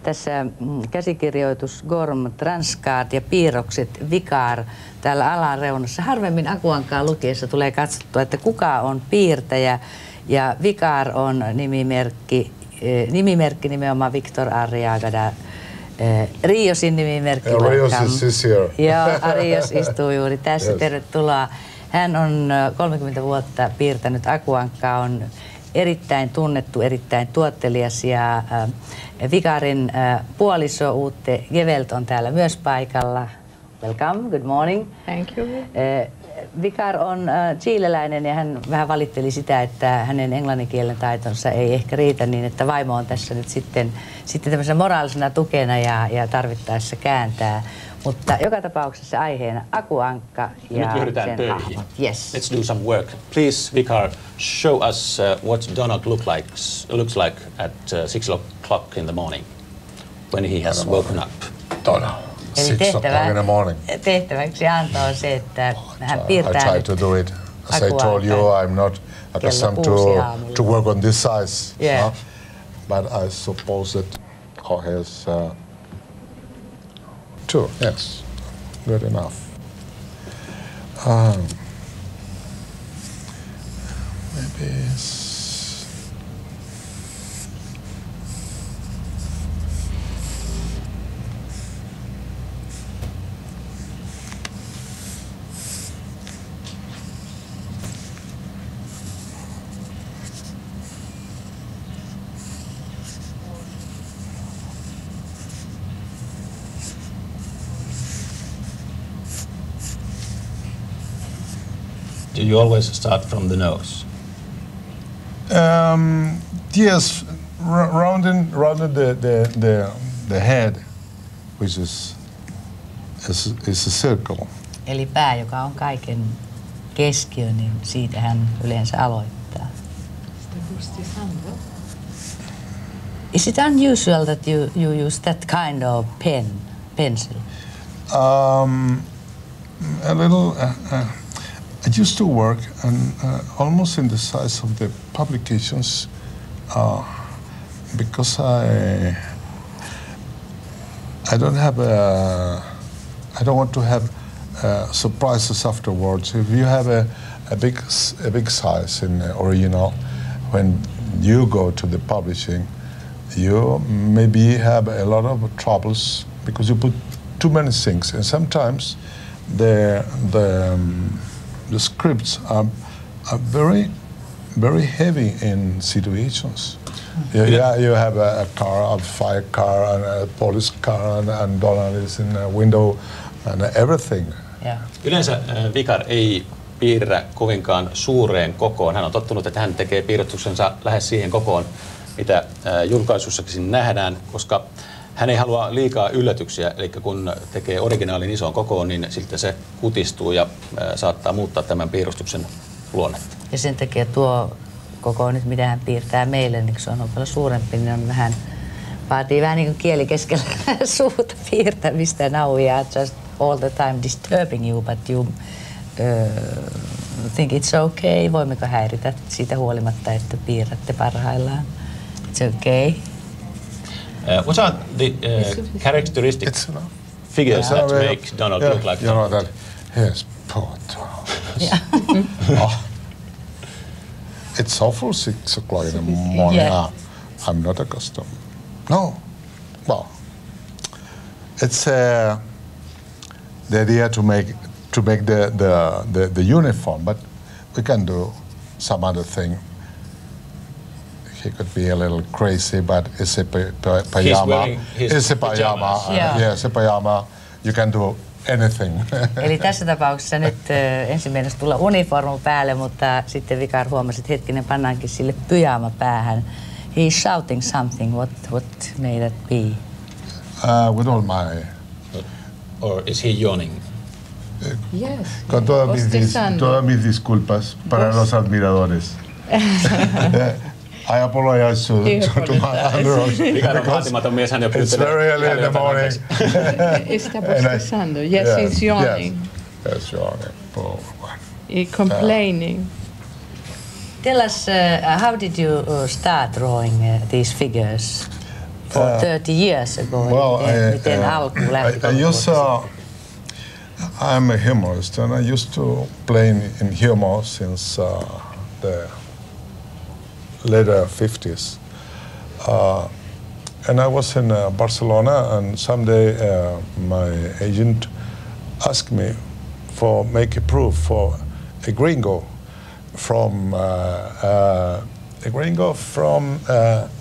Tässä käsikirjoitus Gorm, Transcard ja piirrokset Vicar täällä alareunassa. Harvemmin Aku-Ankkaa lukiessa tulee katsottua, että kuka on piirtäjä. Ja Vicar on nimimerkki nimenomaan Victor Arriagada. Riosin nimimerkki. Rios is here. Joo, Rios istuu juuri tässä. Yes. Tervetuloa. Hän on 30 vuotta piirtänyt Aku-Ankkaa, on erittäin tunnettu, erittäin tuottelias ja Vicarin puoliso Ute Gevelt on täällä myös paikalla. Welcome, good morning. Thank you. Vicar on chileläinen ja hän vähän valitteli sitä, että hänen englanninkielen taitonsa ei ehkä riitä, niin että vaimo on tässä nyt sitten tämmöisenä moraalisena tukena ja tarvittaessa kääntää. Mutta joka tapauksessa aiheena Aku-Ankka ja sen hahmot. Yes. Let's do some work. Please, Vicar, show us what Donald looks like at 6 o'clock in the morning when he has woken up. Donald. 6 o'clock in the morning. Tehtäväksi antoi se, että hän piirtää. I try to do it. As I told you, I'm not accustomed to work on this size. Yeah. No? But I suppose that he has 2. Yes, good enough. Maybe Do you always start from the nose? Yes, rounding the head, which is a circle. Eli pää, joka on kaiken keskiö, niin siitä hän yleensä aloittaa. Is it unusual that you use that kind of pencil? A little. I used to work almost in the size of the publications because I don't want to have surprises afterwards. If you have a big size in the original, when you go to the publishing, you maybe have a lot of troubles because you put too many things, and sometimes the scripts are very, very heavy in situations. You have a car, a fire car, and a police car, and Donald is in a window, and everything. Yeah. Yleensä Vicar ei piirrä kovinkaan suureen kokoon. Hän on tottunut, että hän tekee piirustuksensa lähes siihen kokoon, mitä julkaisussakin nähdään, koska hän ei halua liikaa yllätyksiä, eli kun tekee originaalin isoon kokoon, niin sitten se kutistuu ja saattaa muuttaa tämän piirustuksen luonnetta. Ja sen takia tuo koko nyt, mitä hän piirtää meille, niin se on paljon suurempi, niin on vaatii vähän niin kuin kieli keskellä suuta piirtämistä. Now we are just all the time disturbing you, but you think it's okay. Voimmeko häiritä siitä huolimatta, että piirrätte parhaillaan? It's okay. What are the characteristic figures that make Donald look like you Donald? know that yes, poor Donald. Yeah. It's awful 6 o'clock in the morning. Yeah. I'm not accustomed. No, well, it's the idea to make the uniform, but we can do some other thing. He could be a little crazy, but it's a pajama. It's a pajama. Yes, a pajama. You can do anything. Eli tässä tapauksessa nyt ensin meinasi tulla uniformu päälle, mutta sitten Vicar huomasi, että hetkinen, pannaankin sille pyjama päähän. He is shouting something. What may that be? With all my... Or is he yawning? Yes. Con todas mis disculpas para los admiradores. I apologize to my admirers. It's very early in the morning. Está bostezando. Yes, he's yawning. Yes, yawning. Poor one. He's complaining. Tell us, how did you start drawing these figures? for 30 years ago? Miten alku lähti? I'm a humorist, and I used to play in humor since the later 50s. And I was in Barcelona, and someday my agent asked me for make a proof for a gringo from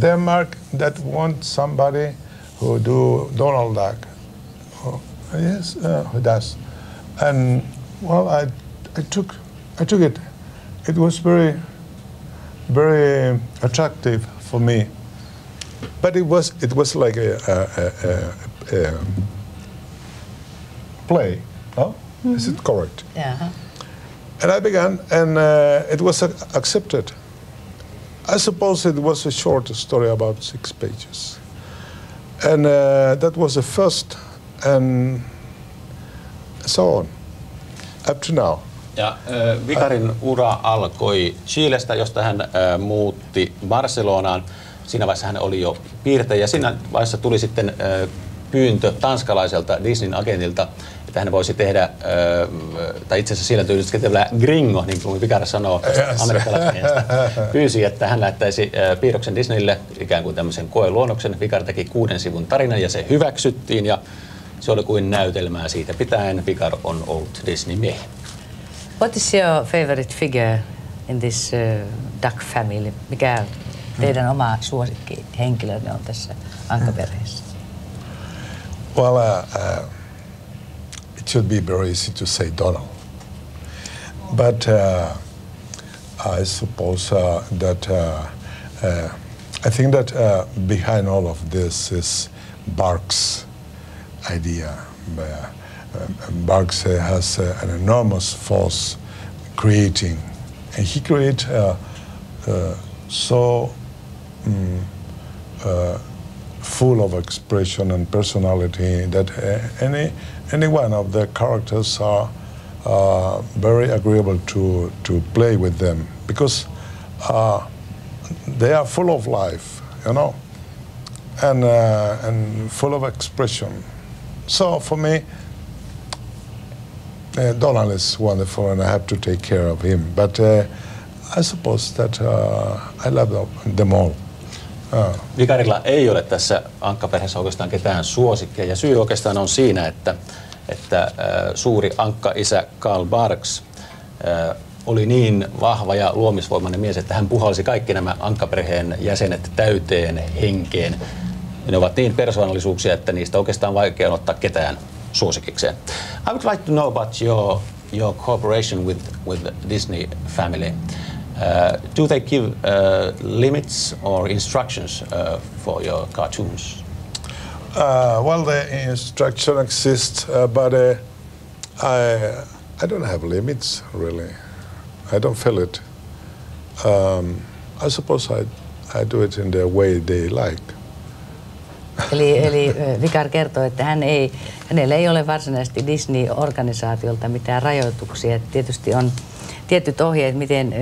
Denmark that wants somebody who do Donald Duck. Oh, yes, who does? And well, I took it. It was very attractive for me. But it was like a play. No? Is it correct? Yeah. And I began, and it was accepted. I suppose it was a short story about 6 pages. And that was the first, and so on, up to now. Ja Vicarin ura alkoi Chilestä, josta hän muutti Barcelonaan. Siinä vaiheessa hän oli jo piirtäjä. Siinä vaiheessa tuli sitten pyyntö tanskalaiselta Disneyn agentilta, että hän voisi tehdä, tai itse asiassa siellä tyylisellä gringo, niin kuin Vicar sanoo, amerikkalaismiehestä, pyysi, että hän lähettäisi piirroksen Disneylle, ikään kuin tämmöisen koeluonnoksen. Vicar teki 6 sivun tarinan ja se hyväksyttiin, ja se oli kuin näytelmää siitä pitäen. Vicar on ollut Disney-miehi. What is your favorite figure in this duck family? Mikä teidän oma suosikkihenkilönne on tässä Ankka-perheessä? Well, it should be very easy to say Donald. But I suppose that I think that behind all of this is Barks' idea. Barks has an enormous force creating, and he creates so full of expression and personality that any one of the characters are very agreeable to play with them, because they are full of life, you know, and full of expression. So for me, Donald is wonderful, and I have to take care of him. But I suppose that I love them all. Vicarilla ei ole tässä Ankka-perheessä oikeastaan ketään suosikkia, ja syy oikeastaan on siinä, että suuri Ankka-isä Carl Barks oli niin vahva ja luomisvoimainen mies, että hän puhalsi kaikki nämä Ankka-perheen jäsenet täyteen henkeen. Ja ne ovat niin persoonallisuuksia, että niistä oikeastaan vaikea ottaa ketään suosikikseen. I would like to know about your cooperation with the Disney family. Do they give limits or instructions for your cartoons? Well, the instruction exists, but I don't have limits, really. I don't feel it. I suppose I do it in the way they like. Eli Vicar kertoo, että hänellä ei ole varsinaisesti Disney-organisaatiolta mitään rajoituksia. Tietysti on tietyt ohjeet, miten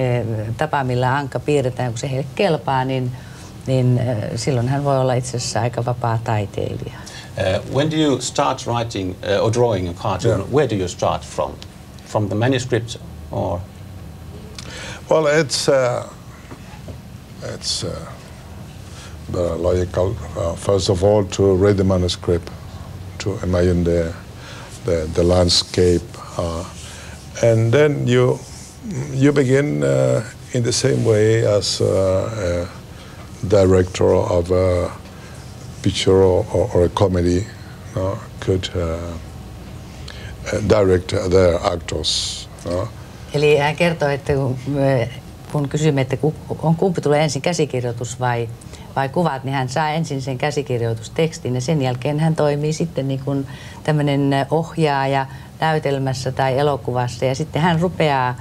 tapa, millä Ankka piirretään, kun se heille kelpaa, niin silloin hän voi olla itse asiassa aika vapaa taiteilija. When do you start writing or drawing a cartoon? Where do you start from? From the manuscript or? Well, it's very logical. First of all, to read the manuscript, to imagine the landscape, and then you begin in the same way as a director of a picture or a comedy could direct their actors. Eli hän kertoo, että kun kysymme, että kumpi tulee ensin, käsikirjoitus vai kuvat, niin hän saa ensin sen käsikirjoitustekstin ja sen jälkeen hän toimii sitten niin kuin tämmöinen ohjaaja näytelmässä tai elokuvassa ja sitten hän rupeaa